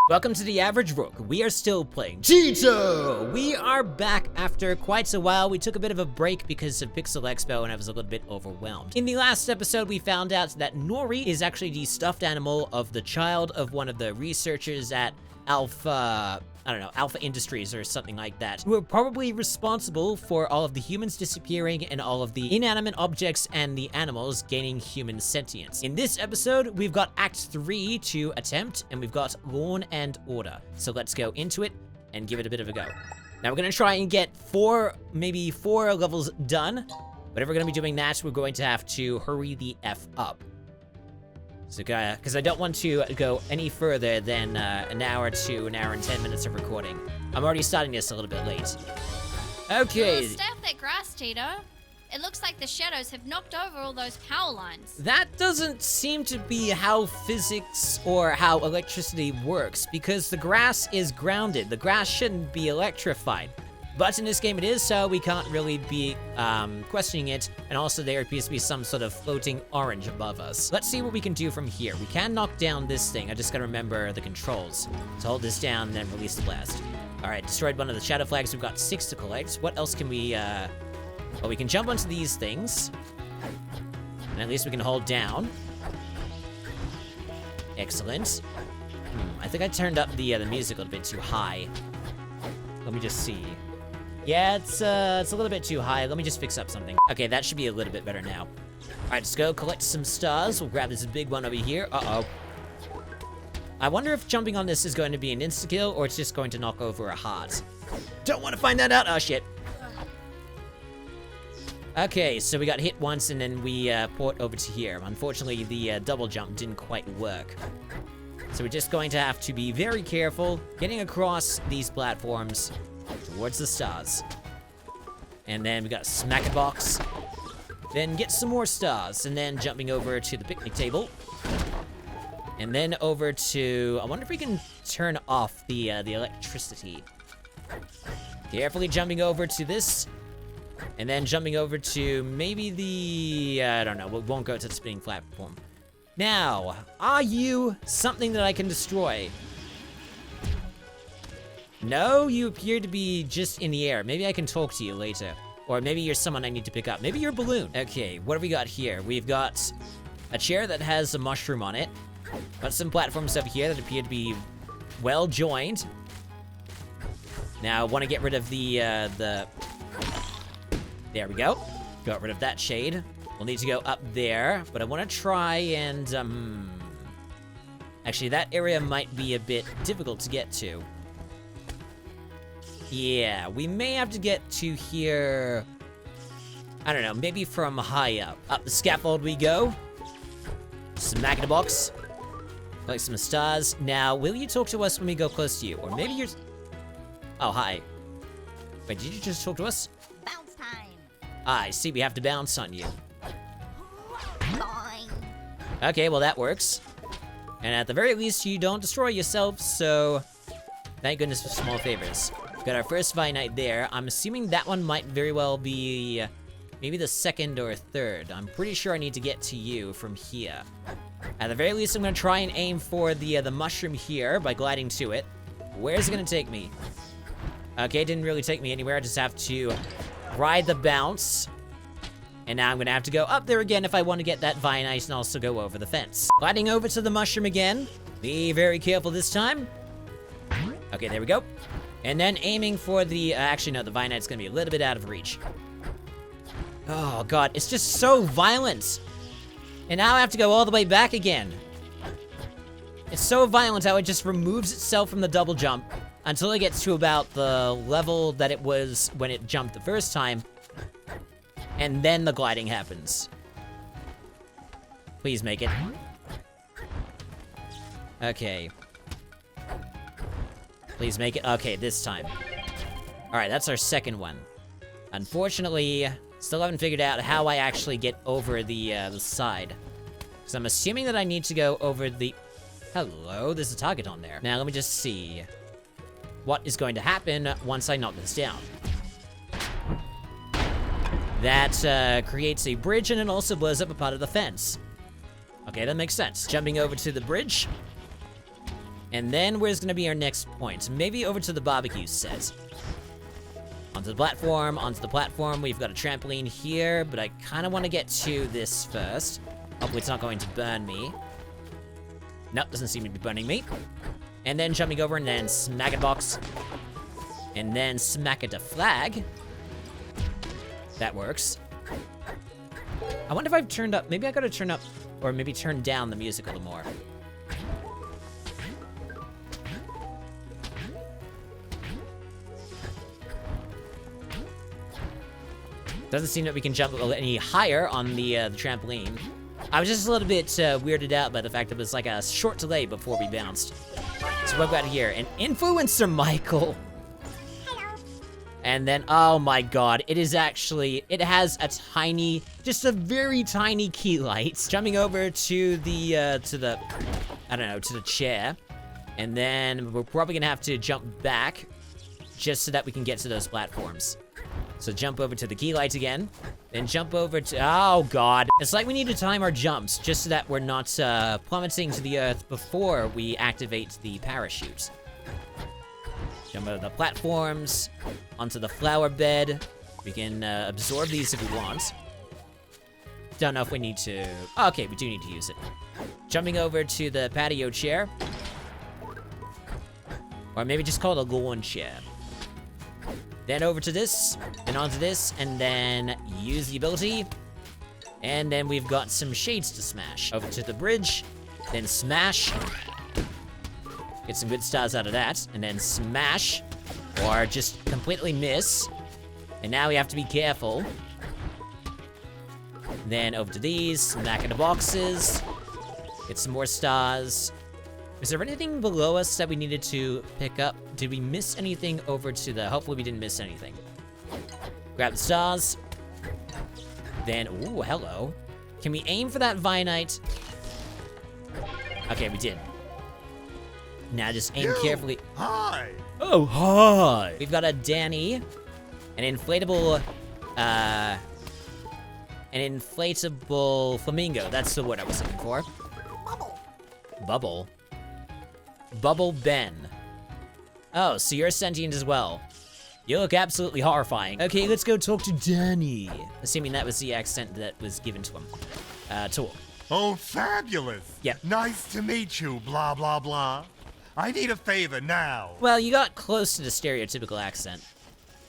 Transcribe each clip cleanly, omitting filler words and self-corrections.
Welcome to The Average Rook. We are still playing Teeto! We are back after quite a while. We took a bit of a break because of Pixel Expo and I was a little bit overwhelmed. In the last episode, we found out that Nori is actually the stuffed animal of the child of one of the researchers at Alpha Industries or something like that, who are probably responsible for all of the humans disappearing and all of the inanimate objects and the animals gaining human sentience. In this episode, we've got Act 3 to attempt, and we've got Lawn and Order. So let's go into it and give it a bit of a go. Now we're gonna try and get maybe four levels done, but if we're gonna be doing that, we're going to have to hurry the F up. So, because I don't want to go any further than an hour to an hour and 10 minutes of recording. I'm already starting this a little bit late. Okay. Stay off that grass, Teeto. It looks like the shadows have knocked over all those power lines. That doesn't seem to be how physics or how electricity works, because the grass is grounded. The grass shouldn't be electrified. But in this game it is, so we can't really be questioning it, and also there appears to be some sort of floating orange above us. Let's see what we can do from here. We can knock down this thing. I just gotta remember the controls. So hold this down, then release the blast. Alright, destroyed one of the shadow flags. We've got 6 to collect. What else can we, well, we can jump onto these things. And at least we can hold down. Excellent. I think I turned up the music a little bit too high. Let me just see. Yeah, it's a little bit too high. Let me just fix up something. Okay, that should be a little bit better now. All right, let's go collect some stars. We'll grab this big one over here. Uh-oh. I wonder if jumping on this is going to be an insta-kill or it's just going to knock over a heart. Don't want to find that out. Oh, shit. Okay, so we got hit once and then we port over to here. Unfortunately, the double jump didn't quite work. So we're just going to have to be very careful getting across these platforms towards the stars. And then we got a smack a box. Then get some more stars. And then jumping over to the picnic table. And then over to... I wonder if we can turn off the electricity. Carefully jumping over to this. And then jumping over to maybe the... I don't know. We won't go to the spinning platform. Now, are you something that I can destroy? No, you appear to be just in the air. Maybe I can talk to you later. Or maybe you're someone I need to pick up. Maybe you're a balloon. Okay, what have we got here? We've got a chair that has a mushroom on it. Got some platforms over here that appear to be well joined. Now, I want to get rid of the... There we go. Got rid of that shade. We'll need to go up there, but I want to try and, Actually, that area might be a bit difficult to get to. Yeah, we may have to get to here... I don't know, maybe from high up. Up the scaffold we go. Smack in the box. Collect some stars. Now, will you talk to us when we go close to you? Or maybe you're... Oh, hi. Wait, did you just talk to us? Bounce time. I see, we have to bounce on you. Boing. Okay, well that works. And at the very least, you don't destroy yourself, so... Thank goodness for small favors. Got our first Vinite there. I'm assuming that one might very well be... maybe the second or third. I'm pretty sure I need to get to you from here. At the very least, I'm gonna try and aim for the mushroom here by gliding to it. Where's it gonna take me? Okay, didn't really take me anywhere. I just have to ride the bounce. And now I'm gonna have to go up there again if I want to get that Vinite and also go over the fence. Gliding over to the mushroom again. Be very careful this time. Okay, there we go. And then aiming for the... actually, no, the Vinite's gonna be a little bit out of reach. Oh, God, it's just so violent. And now I have to go all the way back again. It's so violent how it just removes itself from the double jump until it gets to about the level that it was when it jumped the first time. And then the gliding happens. Please make it. Okay. Please make it. Okay, this time. Alright, that's our second one. Unfortunately, still haven't figured out how I actually get over the side. Because I'm assuming that I need to go over the... Hello, there's a target on there. Now, let me just see what is going to happen once I knock this down. That creates a bridge, and it also blows up a part of the fence. Okay, that makes sense. Jumping over to the bridge. And then where's gonna be our next point? Maybe over to the barbecue set. Onto the platform. We've got a trampoline here, but I kind of want to get to this first. Hopefully it's not going to burn me. Nope, doesn't seem to be burning me. And then jumping over and then smack a box. And then smack it a flag. That works. I wonder if I've turned up, maybe I gotta turn up, or maybe turn down the music a little more. Doesn't seem that we can jump any higher on the trampoline. I was just a little bit weirded out by the fact that it was like a short delay before we bounced. So what we've got here, an influencer Michael. Hello. And then, oh my god, it has a tiny, just a very tiny key light. Jumping over to the chair. And then we're probably gonna have to jump back just so that we can get to those platforms. So jump over to the key light again, then jump over to, oh god. It's like we need to time our jumps just so that we're not plummeting to the earth before we activate the parachute. Jump over the platforms, onto the flower bed. We can absorb these if we want. Don't know if we need to, oh, okay, we do need to use it. Jumping over to the patio chair. Or maybe just call it a lawn chair. Then over to this, then onto this, and then use the ability. And then we've got some shades to smash. Over to the bridge, then smash. Get some good stars out of that, and then smash. Or just completely miss. And now we have to be careful. Then over to these, smack in the boxes. Get some more stars. Is there anything below us that we needed to pick up? Did we miss anything over to the... Hopefully we didn't miss anything. Grab the stars. Then, ooh, hello. Can we aim for that Vinite? Okay, we did. Now just aim carefully. Hi. Oh, hi. We've got a Danny. An inflatable flamingo. That's the word I was looking for. Bubble. Bubble Ben. Oh, so you're sentient as well. You look absolutely horrifying. Okay, let's go talk to Danny. Assuming that was the accent that was given to him. Talk. Oh, fabulous. Yep. Nice to meet you, blah, blah, blah. I need a favor now. Well, you got close to the stereotypical accent.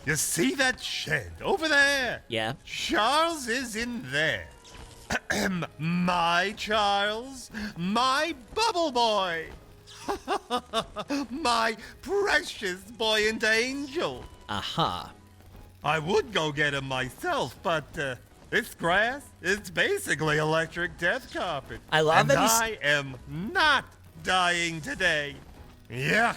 You see that shed over there? Yeah. Charles is in there. My Charles, my bubble boy. My precious buoyant angel. Aha. I would go get him myself, but this grass is basically electric death carpet. I love and that I am not dying today. Yuck.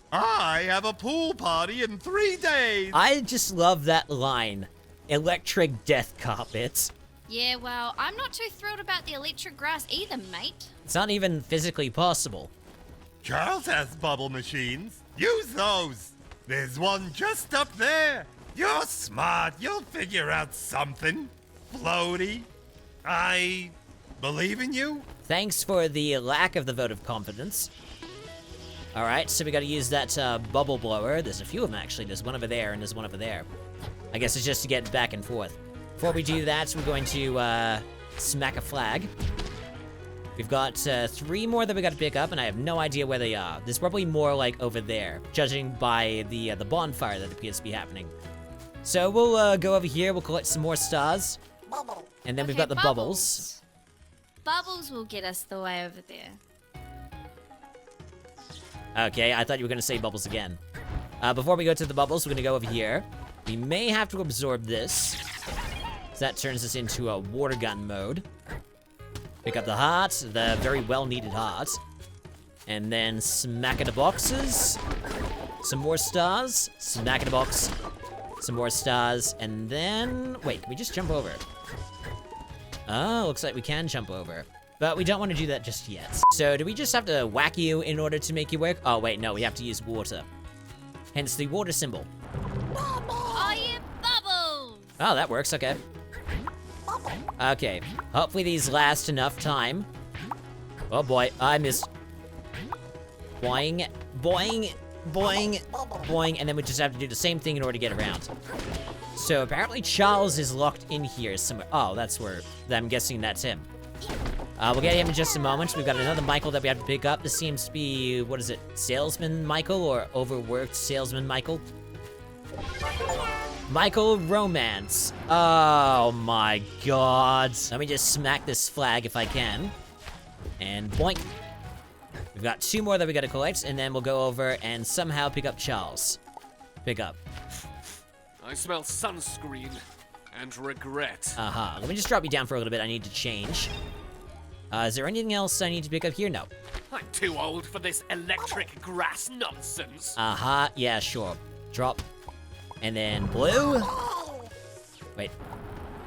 I have a pool party in 3 days. I just love that line. Electric death carpet. Yeah, well, I'm not too thrilled about the electric grass either, mate. It's not even physically possible. Charles has bubble machines. Use those. There's one just up there. You're smart. You'll figure out something. Floaty. I believe in you. Thanks for the lack of the vote of confidence. Alright, so we gotta use that bubble blower. There's a few of them actually. There's one over there and there's one over there. I guess it's just to get back and forth. Before we do that, we're going to smack a flag. We've got 3 more that we gotta pick up, and I have no idea where they are. There's probably more like over there, judging by the bonfire that appears to be happening. So we'll go over here, we'll collect some more stars. And then we've got the bubbles. Bubbles will get us the way over there. Okay, I thought you were gonna say bubbles again. Before we go to the bubbles, we're gonna go over here. We may have to absorb this. So that turns us into a water gun mode. Pick up the heart, the very well-needed heart. And then smack in the boxes. Some more stars. Smack in the box. Some more stars. And then... Wait, can we just jump over? Oh, looks like we can jump over. But we don't want to do that just yet. So do we just have to whack you in order to make you work? Oh, wait, no, we have to use water. Hence the water symbol. Oh, yeah, bubbles! Oh, that works, okay. Okay, hopefully these last enough time. Oh boy, I missed. Boing, boing, boing, boing, and then we just have to do the same thing in order to get around. So apparently Charles is locked in here somewhere. Oh, that's where, I'm guessing that's him. We'll get him in just a moment. We've got another Michael that we have to pick up. This seems to be, what is it, Salesman Michael or Overworked Salesman Michael? Michael Romance. Oh my god. Let me just smack this flag if I can. And boink. We've got 2 more that we gotta collect, and then we'll go over and somehow pick up Charles. Pick up. I smell sunscreen and regret. Let me just drop you down for a little bit. I need to change. Is there anything else I need to pick up here? No. I'm too old for this electric grass nonsense. Yeah, sure. Drop. And then blue. Wait.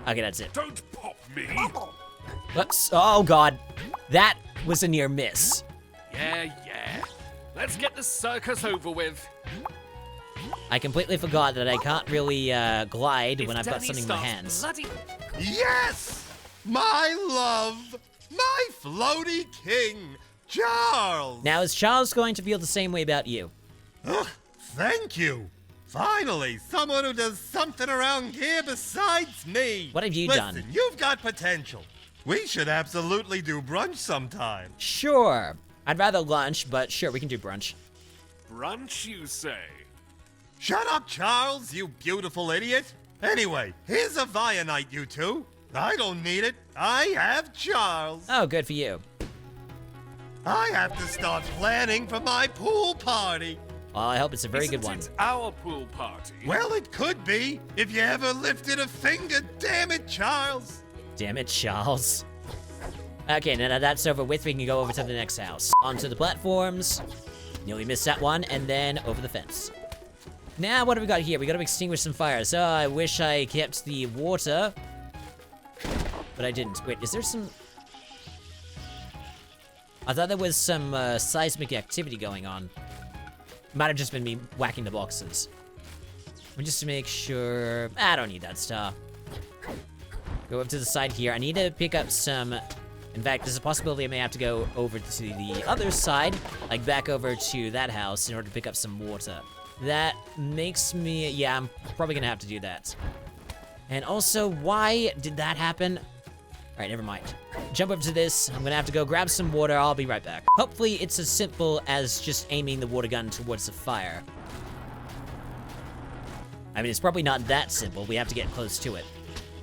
Okay, that's it. Don't pop me. Whoops. Oh, God. That was a near miss. Yeah. Let's get the circus over with. I completely forgot that I can't really glide If when I've got Danny something in my starts hands. bloody- Yes! My love! My floaty king, Charles! Now, is Charles going to feel the same way about you? Ugh, thank you! Finally, someone who does something around here besides me! What have you Listen, done? You've got potential. We should absolutely do brunch sometime. Sure. I'd rather lunch, but sure, we can do brunch. Brunch, you say? Shut up, Charles, you beautiful idiot! Anyway, here's a Vianite, you two. I don't need it. I have Charles. Oh, good for you. I have to start planning for my pool party. Well, I hope it's a very good one. Isn't it our pool party? Well, it could be if you ever lifted a finger. Damn it, Charles. Damn it, Charles. Okay, now that that's over with, we can go over to the next house. Onto the platforms. Nearly missed that one, and then over the fence. Now, what have we got here? We gotta extinguish some fires. Oh, I wish I kept the water. But I didn't. Wait, is there some... I thought there was some seismic activity going on. Might have just been me whacking the boxes. But just to make sure... I don't need that stuff. Go up to the side here. I need to pick up some... In fact, there's a possibility I may have to go over to the other side, like back over to that house in order to pick up some water. That makes me... Yeah, I'm probably gonna have to do that. And also, why did that happen? Alright, never mind. Jump up to this. I'm gonna have to go grab some water. I'll be right back. Hopefully, it's as simple as just aiming the water gun towards the fire. I mean, it's probably not that simple. We have to get close to it.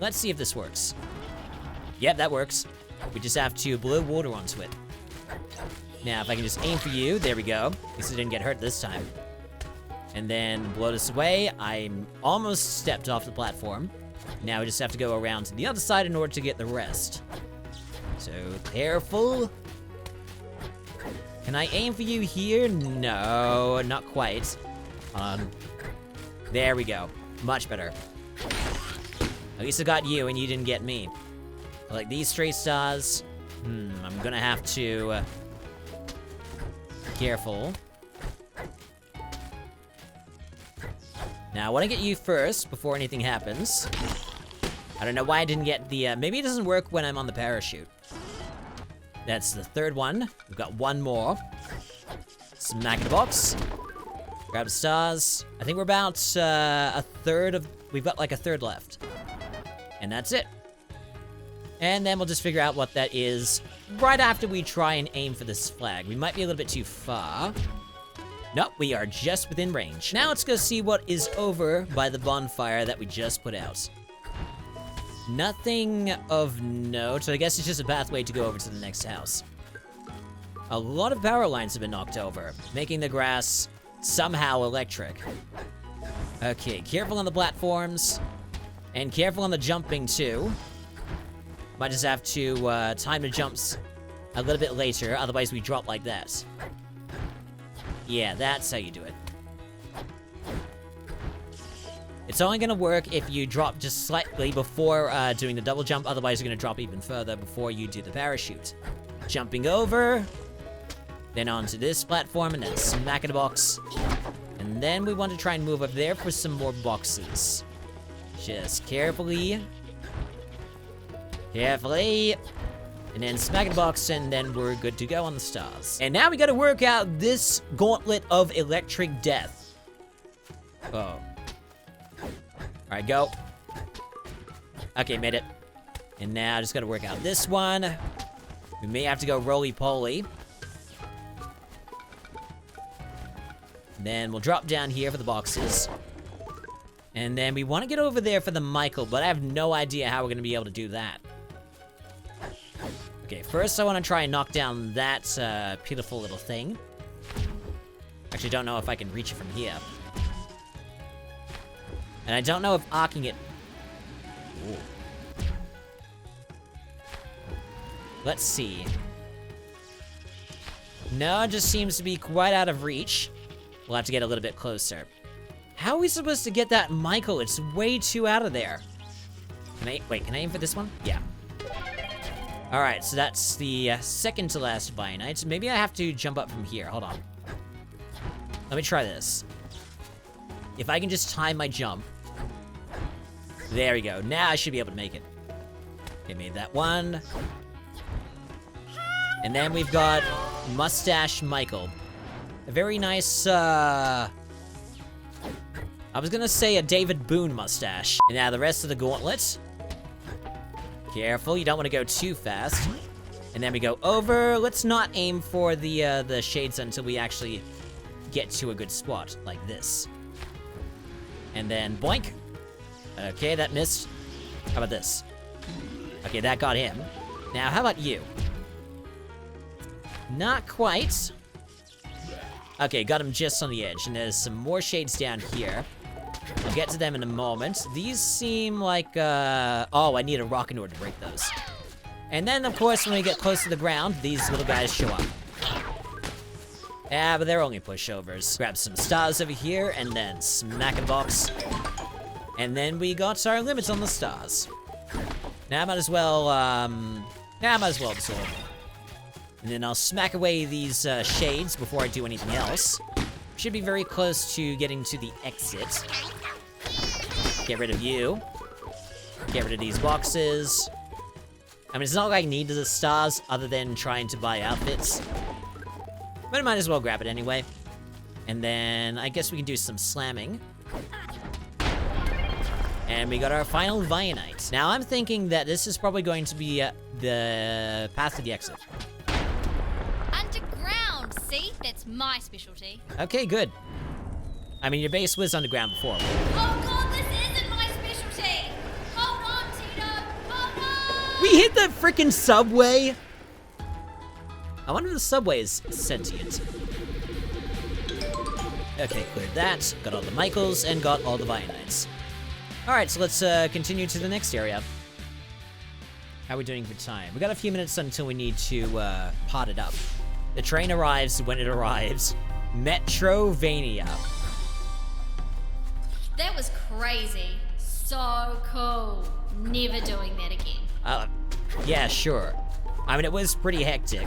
Let's see if this works. Yep, that works. We just have to blow water onto it. Now, if I can just aim for you, there we go. At least I didn't get hurt this time. And then blow this away. I'm almost stepped off the platform. Now we just have to go around to the other side in order to get the rest. So, careful. Can I aim for you here? No, not quite. There we go. Much better. At least I got you and you didn't get me. Like these straight stars. I'm gonna have to... Careful. Now, I want to get you first before anything happens. I don't know why I didn't get the... maybe it doesn't work when I'm on the parachute. That's the third one. We've got one more. Smack the box. Grab the stars. I think we're about a third of... We've got like a third left. And that's it. And then we'll just figure out what that is right after we try and aim for this flag. We might be a little bit too far. Nope, we are just within range. Now let's go see what is over by the bonfire that we just put out. Nothing of note, so I guess it's just a pathway to go over to the next house. A lot of power lines have been knocked over, making the grass somehow electric. Okay, careful on the platforms, and careful on the jumping too. Might just have to time the jumps a little bit later, otherwise we drop like that. Yeah, that's how you do it. It's only gonna work if you drop just slightly before doing the double jump, otherwise you're gonna drop even further before you do the parachute. Jumping over, then onto this platform, and then smack in the box. And then we want to try and move up there for some more boxes. Just carefully. Carefully. And then smack the box, and then we're good to go on the stars. And now we gotta work out this gauntlet of electric death. Oh. Alright, go. Okay, made it. And now just gotta work out this one. We may have to go roly-poly. Then we'll drop down here for the boxes. And then we want to get over there for the Michael, but I have no idea how we're going to be able to do that. Okay, first I want to try and knock down that pitiful little thing. Actually, don't know if I can reach it from here. And I don't know if arcing it... Ooh. Let's see. No, it just seems to be quite out of reach. We'll have to get a little bit closer. How are we supposed to get that Michael? It's way too out of there. Wait, can I aim for this one? Yeah. Alright, so that's the second to last Vionite. Maybe I have to jump up from here. Hold on. Let me try this. If I can just time my jump. There we go. Now I should be able to make it. Okay, made that one. And then we've got Mustache Michael. A very nice, I was gonna say a David Boone mustache. And now the rest of the gauntlet. Careful, you don't want to go too fast. And then we go over. Let's not aim for the shades until we actually get to a good spot, like this. And then boink. Okay, that missed. How about this? Okay, that got him. Now, how about you? Not quite. Okay, got him just on the edge, and there's some more shades down here. I'll get to them in a moment. These seem like, oh, I need a rock in order to break those. And then, of course, when we get close to the ground, these little guys show up. Yeah, but they're only pushovers. Grab some stars over here, and then smack a box. And then we got our limits on the stars. Now I might as well, absorb. And then I'll smack away these shades before I do anything else. Should be very close to getting to the exit. Get rid of you. Get rid of these boxes. I mean, it's not like I need the stars other than trying to buy outfits. But I might as well grab it anyway. And then I guess we can do some slamming. And we got our final Vionite. Now I'm thinking that this is probably going to be the path to the exit. Underground, see? That's my specialty. Okay, good. I mean, your base was underground before. Oh god, this isn't my specialty! Hold on, Teeto! Hold on! We hit the freaking subway! I wonder if the subway is sentient. Okay, cleared that. Got all the Michaels and got all the Vionites. Alright, so let's continue to the next area. How are we doing for time? We got a few minutes until we need to pot it up. The train arrives when it arrives. Metrovania. That was crazy. So cool. Never doing that again. Yeah, sure. I mean, it was pretty hectic.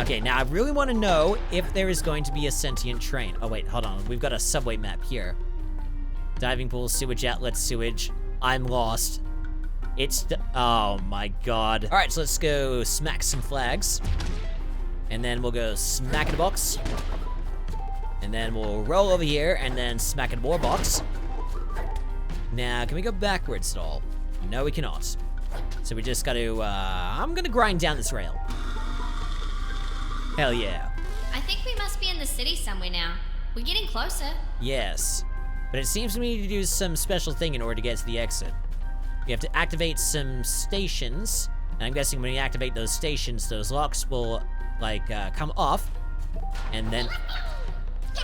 Okay, now I really want to know if there is going to be a sentient train. Oh, wait, hold on. We've got a subway map here. Diving pool, sewage outlet, sewage. I'm lost. It's the... Oh, my God. All right, so let's go smack some flags. And then we'll go smack in a box. And then we'll roll over here and then smack in more box. Now, can we go backwards at all? No, we cannot. So we just got to, I'm gonna grind down this rail. Hell yeah. I think we must be in the city somewhere now. We're getting closer. Yes. But it seems we need to do some special thing in order to get to the exit. We have to activate some stations. And I'm guessing when you activate those stations, those locks will, like, come off. And then...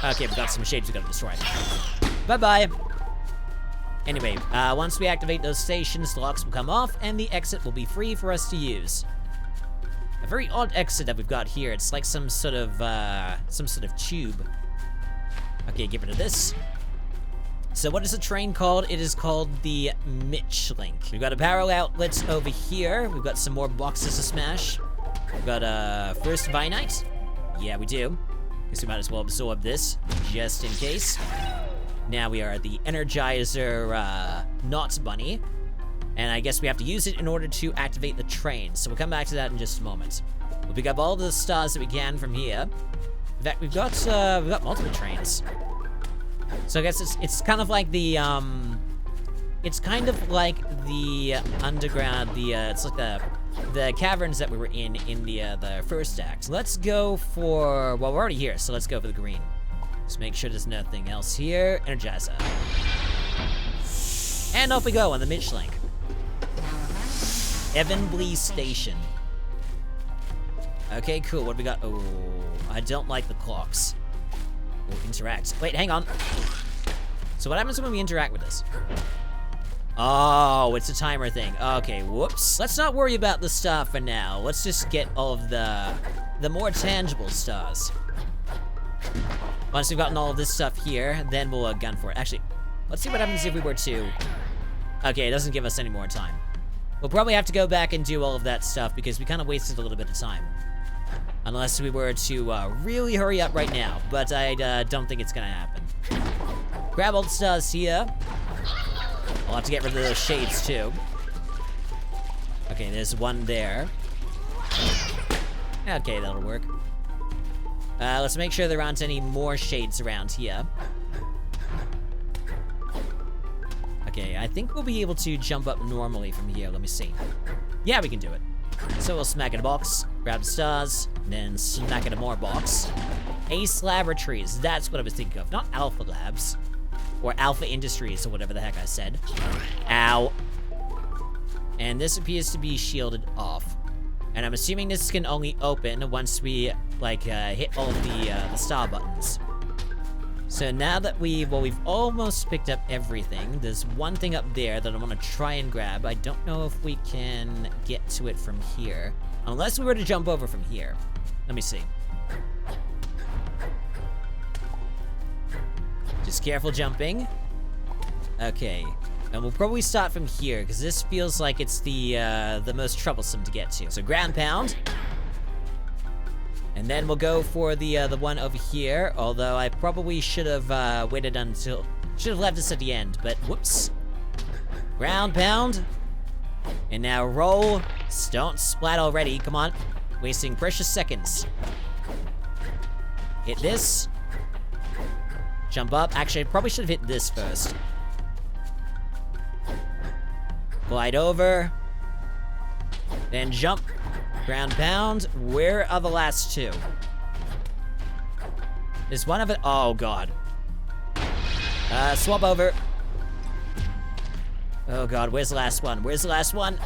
Okay, we got some shades we gotta destroy. Bye-bye. Anyway, once we activate those stations, the locks will come off, and the exit will be free for us to use. A very odd exit that we've got here. It's like some sort of tube. Okay, get rid of this. So what is the train called? It is called the Mitch Link. We've got a barrel outlet over here. We've got some more boxes to smash. We've got a first Vionite. Yeah, we do. Guess we might as well absorb this, just in case. Now we are at the Energizer, not bunny. And I guess we have to use it in order to activate the train. So we'll come back to that in just a moment. We'll pick up all the stars that we can from here. In fact, we've got multiple trains. So I guess it's kind of like the it's kind of like the underground, it's like the caverns that we were in the first act. Let's go for, well, we're already here, so let's go for the green. Just make sure there's nothing else here. Energizer. And off we go on the Mitchlink. Evanblee Station. Okay, cool. What do we got? Oh, I don't like the clocks. We'll interact. Wait, hang on. So what happens when we interact with this? Oh, it's a timer thing. Okay, whoops. Let's not worry about the star for now. Let's just get all of the more tangible stars. Once we've gotten all of this stuff here, then we'll gun for it. Actually, let's see what happens if we were to... Okay, it doesn't give us any more time. We'll probably have to go back and do all of that stuff because we kind of wasted a little bit of time. Unless we were to really hurry up right now, but I don't think it's gonna happen. Grab all the stars here. I'll have to get rid of those shades too. Okay, there's one there. Okay, that'll work. Let's make sure there aren't any more shades around here. Okay, I think we'll be able to jump up normally from here. Let me see. Yeah, we can do it. So we'll smack in a box, grab the stars, and then smack in a more box. Ace Laboratories, that's what I was thinking of. Not Alpha Labs. Or Alpha Industries, or whatever the heck I said. Ow. And this appears to be shielded off. And I'm assuming this can only open once we, like, hit all of the star buttons. So now that we've almost picked up everything, there's one thing up there that I want to try and grab. I don't know if we can get to it from here. Unless we were to jump over from here. Let me see. Just careful jumping. Okay. And we'll probably start from here, because this feels like it's the most troublesome to get to. So ground pound. And then we'll go for the one over here, although I probably should have waited until... Should have left this at the end, but whoops. Ground pound. And now roll. Don't splat already, come on. Wasting precious seconds. Hit this. Jump up. Actually, I probably should have hit this first. Glide over. Then jump. Ground pound. Where are the last two? There's one of it. Oh, God. Swap over. Oh, God. Where's the last one? Where's the last one?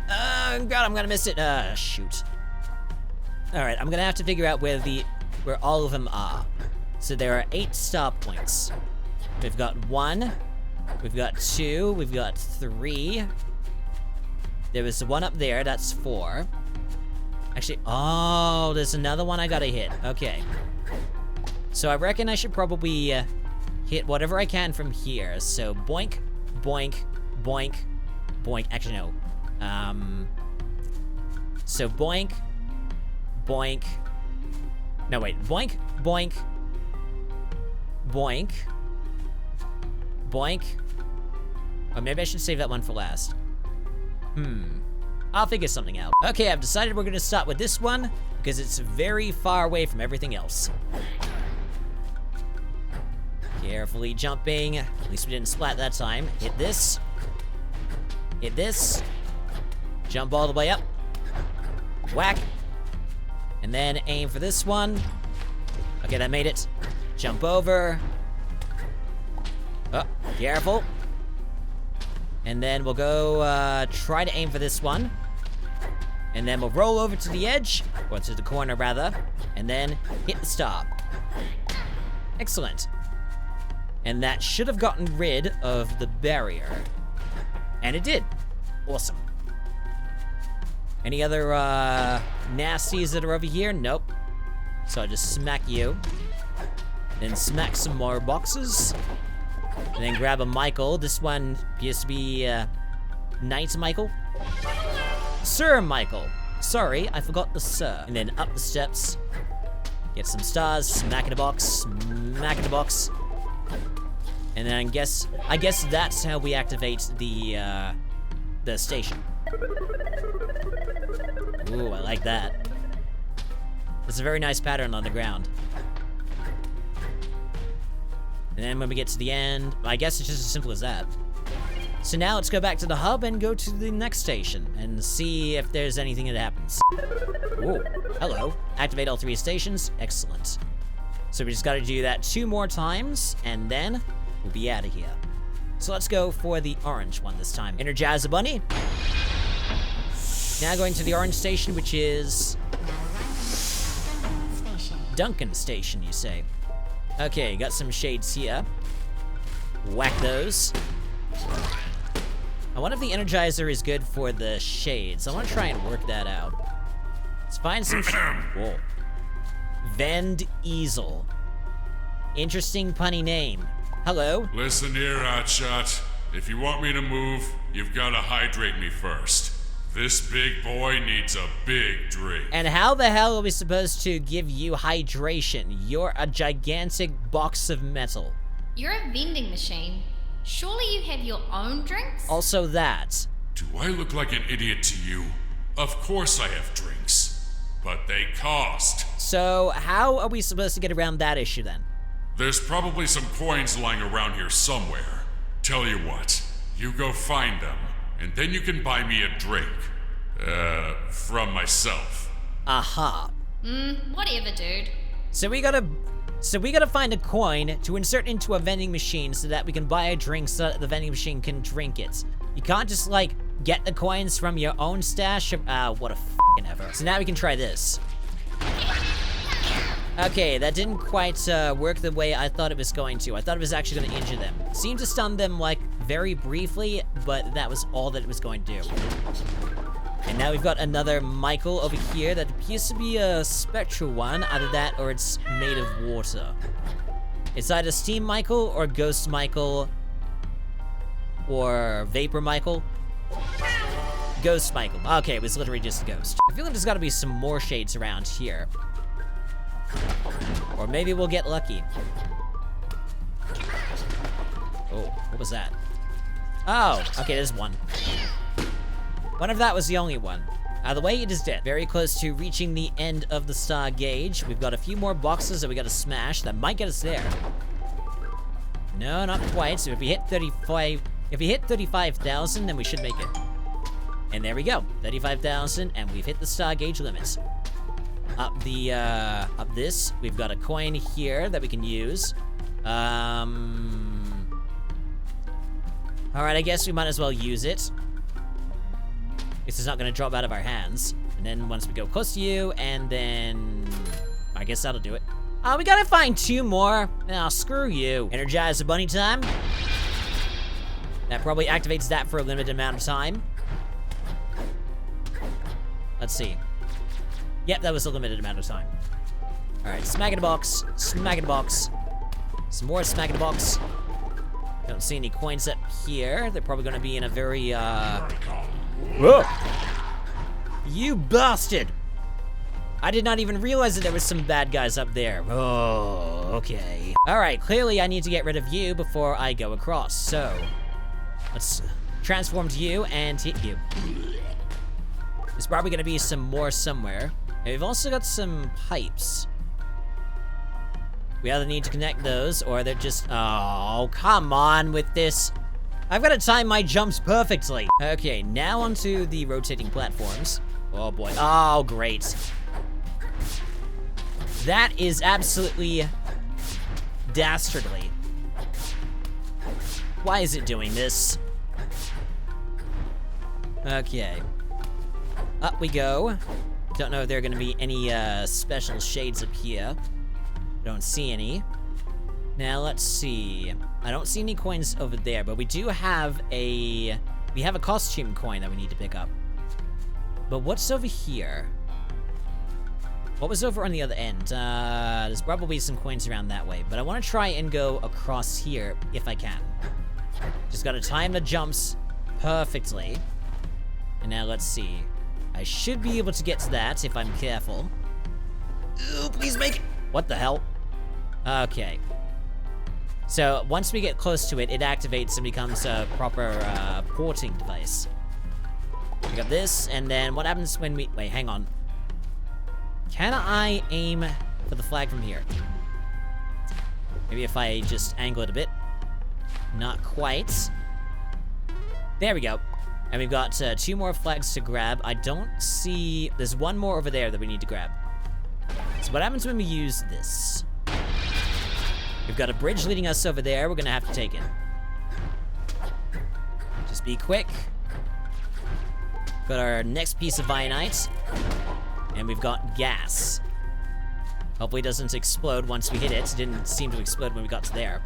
God, I'm gonna miss it. Shoot. Alright, I'm gonna have to figure out where all of them are. So there are 8 star points. We've got 1. We've got 2. We've got 3. There was one up there, that's 4. Actually, oh, there's another one I gotta hit. Okay. So I reckon I should probably hit whatever I can from here. So boink, boink, boink, boink. Actually, no. So boink, boink. No, wait. Boink, boink, boink, boink. Or maybe I should save that one for last. I'll figure something out. Okay, I've decided we're gonna start with this one because it's very far away from everything else. Carefully jumping. At least we didn't splat that time. Hit this. Hit this. Jump all the way up. Whack. And then aim for this one. Okay, that made it. Jump over. Oh, careful. And then we'll go try to aim for this one. And then we'll roll over to the edge, or to the corner rather, and then hit the stop. Excellent. And that should have gotten rid of the barrier. And it did. Awesome. Any other nasties that are over here? Nope. So I just smack you. Then smack some more boxes. And then grab a Michael. This one appears to be Knight Michael. Sir Michael. Sorry, I forgot the sir. And then up the steps. Get some stars. Smack in a box. Smack in a box. And then I guess that's how we activate the station. Ooh, I like that. It's a very nice pattern on the ground. And then when we get to the end, I guess it's just as simple as that. So now let's go back to the hub and go to the next station and see if there's anything that happens. Ooh, hello. Activate all 3 stations. Excellent. So we just gotta do that 2 more times, and then we'll be out of here. So let's go for the orange one this time. Energize the bunny. Now going to the orange station, which is Duncan Station, you say. Okay, got some shades here. Whack those. I wonder if the Energizer is good for the shades. I want to try and work that out. Let's find some whoa. Vend Easel. Interesting punny name. Hello? Listen here, Hotshot. If you want me to move, you've got to hydrate me first. This big boy needs a big drink. And how the hell are we supposed to give you hydration? You're a gigantic box of metal. You're a vending machine. Surely you have your own drinks? Also that. Do I look like an idiot to you? Of course I have drinks, but they cost. So how are we supposed to get around that issue then? There's probably some coins lying around here somewhere. Tell you what, you go find them, and then you can buy me a drink. From myself. Aha. Whatever, dude. So we gotta find a coin to insert into a vending machine so that we can buy a drink so that the vending machine can drink it. You can't just, like, get the coins from your own stash of, what a f***ing ever. So now we can try this. Okay, that didn't quite, work the way I thought it was going to. I thought it was actually gonna injure them. Seemed to stun them, like, very briefly, but that was all that it was going to do. And now we've got another Michael over here that appears to be a spectral one. Either that or it's made of water. It's either Steam Michael or Ghost Michael or Vapor Michael. Ghost Michael. Okay, it was literally just a ghost. I feel like there's gotta be some more shades around here. Or maybe we'll get lucky. Oh, what was that? Oh, okay, there's one. What if that was the only one? The way it is dead. Very close to reaching the end of the star gauge. We've got a few more boxes that we gotta smash that might get us there. No, not quite. So if we hit 35,000, then we should make it. And there we go. 35,000, and we've hit the star gauge limits. Up this, we've got a coin here that we can use. Alright, I guess we might as well use it. This is not gonna drop out of our hands. And then once we go close to you, and then I guess that'll do it. We gotta find 2 more. Oh, screw you. Energize the bunny time. That probably activates that for a limited amount of time. Let's see. Yep, that was a limited amount of time. Alright, smack in the box. Smack in the box. Some more smack in the box. Don't see any coins up here. They're probably gonna be in a very, Whoa! You bastard! I did not even realize that there was some bad guys up there. Oh, okay. Alright, clearly I need to get rid of you before I go across, so let's transform to you and hit you. There's probably gonna be some more somewhere. And we've also got some pipes. We either need to connect those, or they're just... Oh, come on with this. I've got to time my jumps perfectly. Okay, now onto the rotating platforms. Oh boy. Oh, great. That is absolutely dastardly. Why is it doing this? Okay. Up we go. Don't know if there are going to be any special shades up here. Don't see any. Now let's see. I don't see any coins over there, but we do have a costume coin that we need to pick up. But what's over here? What was over on the other end? There's probably some coins around that way, but I want to try and go across here if I can. Just gotta time the jumps perfectly. And now let's see. I should be able to get to that if I'm careful. Ooh, please make it. What the hell? Okay. So once we get close to it, it activates and becomes a proper porting device. We got this, and then what happens when we... Wait, hang on. Can I aim for the flag from here? Maybe if I just angle it a bit. Not quite. There we go. And we've got 2 more flags to grab. I don't see... There's one more over there that we need to grab. So what happens when we use this? We've got a bridge leading us over there. We're gonna have to take it. Just be quick. Got our next piece of Vionite. And we've got gas. Hopefully it doesn't explode once we hit it. It didn't seem to explode when we got to there.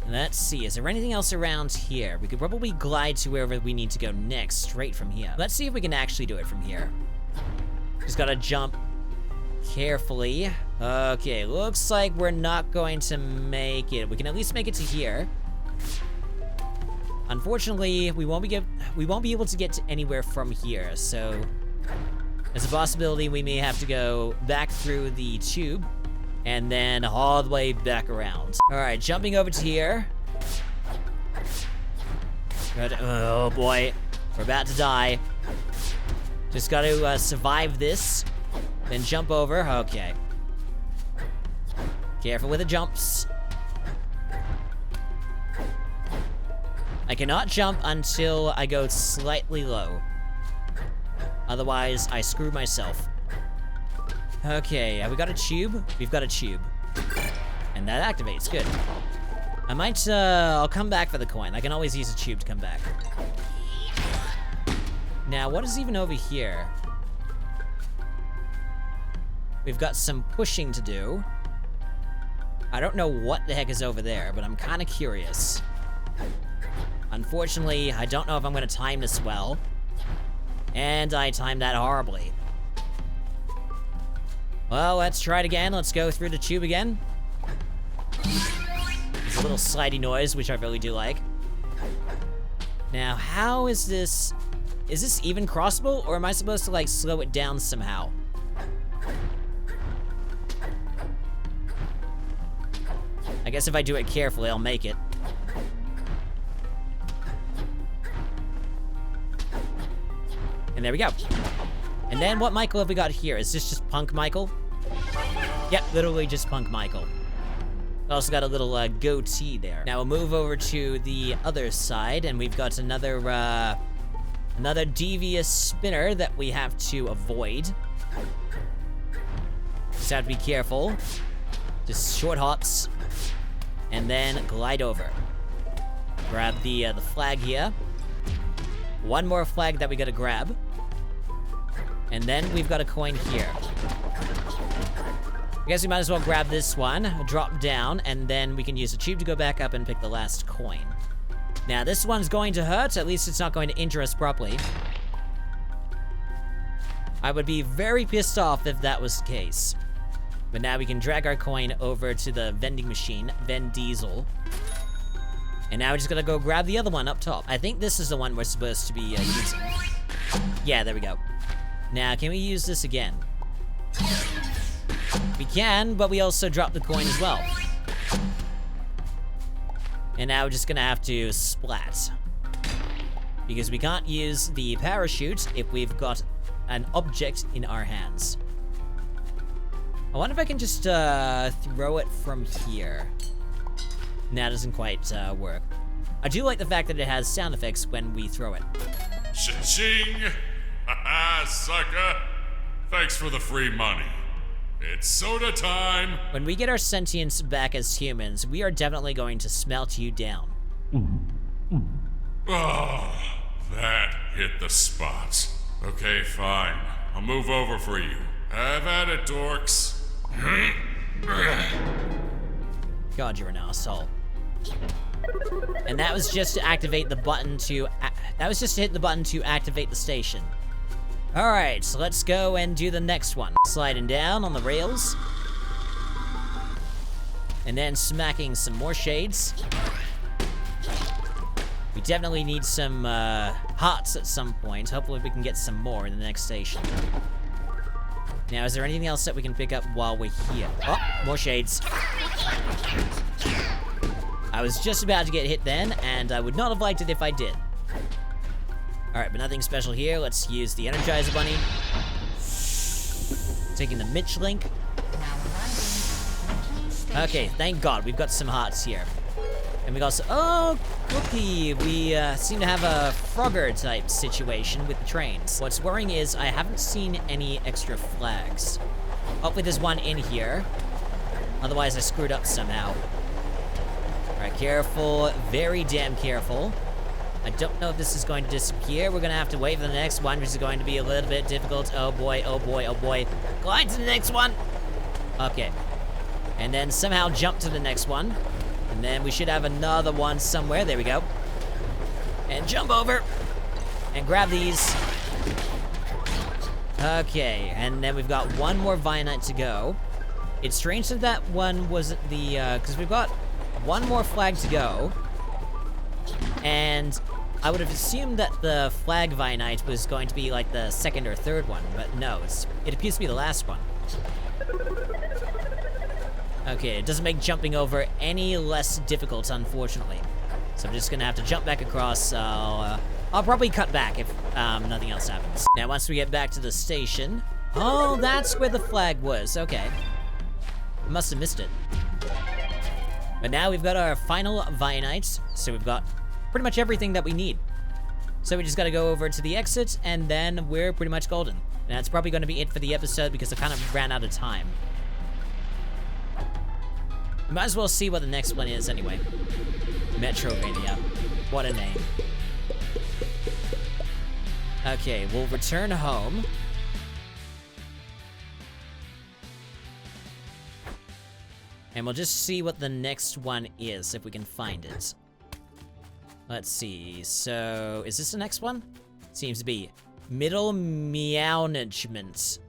Let's see, is there anything else around here? We could probably glide to wherever we need to go next, straight from here. Let's see if we can actually do it from here. Just gotta jump carefully. Okay, looks like we're not going to make it. We can at least make it to here. Unfortunately, we won't be able to get to anywhere from here, so there's a possibility we may have to go back through the tube and then all the way back around. Alright, jumping over to here. Oh boy, we're about to die. Just gotta survive this, then jump over. Okay. Careful with the jumps. I cannot jump until I go slightly low. Otherwise, I screw myself. Okay, have we got a tube? We've got a tube. And that activates, good. I might, I'll come back for the coin. I can always use a tube to come back. Now, what is even over here? We've got some pushing to do. I don't know what the heck is over there, but I'm kind of curious. Unfortunately, I don't know if I'm going to time this well. And I timed that horribly. Well, let's try it again. Let's go through the tube again. There's a little slidey noise, which I really do like. Now, how is this... Is this even crossable, or am I supposed to, like, slow it down somehow? I guess if I do it carefully, I'll make it. And there we go. And then what Michael have we got here? Is this just Punk Michael? Yep, literally just Punk Michael. Also got a little goatee there. Now we'll move over to the other side, and we've got another another devious spinner that we have to avoid. Just have to be careful. Just short hops, and then glide over. Grab the flag here. One more flag that we gotta grab. And then we've got a coin here. I guess we might as well grab this one, drop down, and then we can use the tube to go back up and pick the last coin. Now, this one's going to hurt. At least it's not going to injure us properly. I would be very pissed off if that was the case. But now we can drag our coin over to the vending machine, Vin Diesel. And now we're just gonna go grab the other one up top. I think this is the one we're supposed to be using. Yeah, there we go. Now, can we use this again? We can, but we also drop the coin as well. And now we're just gonna have to splat. Because we can't use the parachute if we've got an object in our hands. I wonder if I can just throw it from here. Nah, it doesn't quite work. I do like the fact that it has sound effects when we throw it. Cha-ching! Ha-ha, sucker! Thanks for the free money. It's soda time! When we get our sentience back as humans, we are definitely going to smelt you down. Oh, that hit the spot. Okay, fine. I'll move over for you. Have at it, dorks. God, you're an asshole. And that was just to activate the button to... that was just to hit the button to activate the station. Alright, so let's go and do the next one. Sliding down on the rails. And then smacking some more shades. We definitely need some hearts at some point. Hopefully we can get some more in the next station. Now, is there anything else that we can pick up while we're here? Oh, more shades. I was just about to get hit then, and I would not have liked it if I did. Alright, but nothing special here. Let's use the Energizer Bunny. Taking the Mitch link. Okay, thank God, we've got some hearts here. And we got some, oh, Cookie! We seem to have a Frogger type situation with the trains. What's worrying is I haven't seen any extra flags. Hopefully there's one in here. Otherwise I screwed up somehow. Alright, careful, very damn careful. I don't know if this is going to disappear. We're gonna have to wait for the next one, which is going to be a little bit difficult. Oh boy, oh boy, oh boy. Glide to the next one! Okay. And then somehow jump to the next one. And then we should have another one somewhere. There we go. And jump over. And grab these. Okay, and then we've got one more Vionite to go. It's strange that that one wasn't the, because we've got one more flag to go. And I would have assumed that the flag Vionite was going to be like the second or third one, but no, it appears to be the last one. Okay, it doesn't make jumping over any less difficult, unfortunately. So I'm just gonna have to jump back across. I'll probably cut back if nothing else happens. Now, once we get back to the station... Oh, that's where the flag was. Okay. I must have missed it. But now we've got our final Vionites, so we've got pretty much everything that we need. So we just gotta go over to the exit, and then we're pretty much golden. And that's probably gonna be it for the episode, because I kind of ran out of time. Might as well see what the next one is anyway. Metrovania. What a name. Okay, we'll return home. And we'll just see what the next one is, if we can find it. Let's see, so... is this the next one? Seems to be. Middle Meownagement.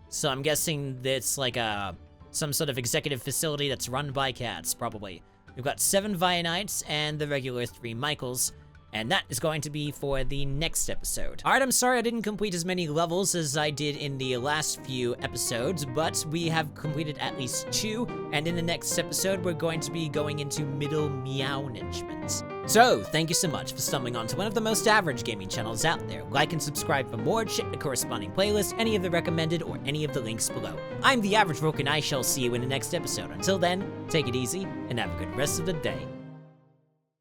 So I'm guessing it's like a... some sort of executive facility that's run by cats, probably. We've got 7 Vionites and the regular 3 Michaels, and that is going to be for the next episode. Alright, I'm sorry I didn't complete as many levels as I did in the last few episodes, but we have completed at least 2, and in the next episode we're going to be going into Middle Meownagement. So, thank you so much for stumbling onto one of the most average gaming channels out there. Like and subscribe for more, check the corresponding playlist, any of the recommended, or any of the links below. I'm the Average Rook, and I shall see you in the next episode. Until then, take it easy, and have a good rest of the day.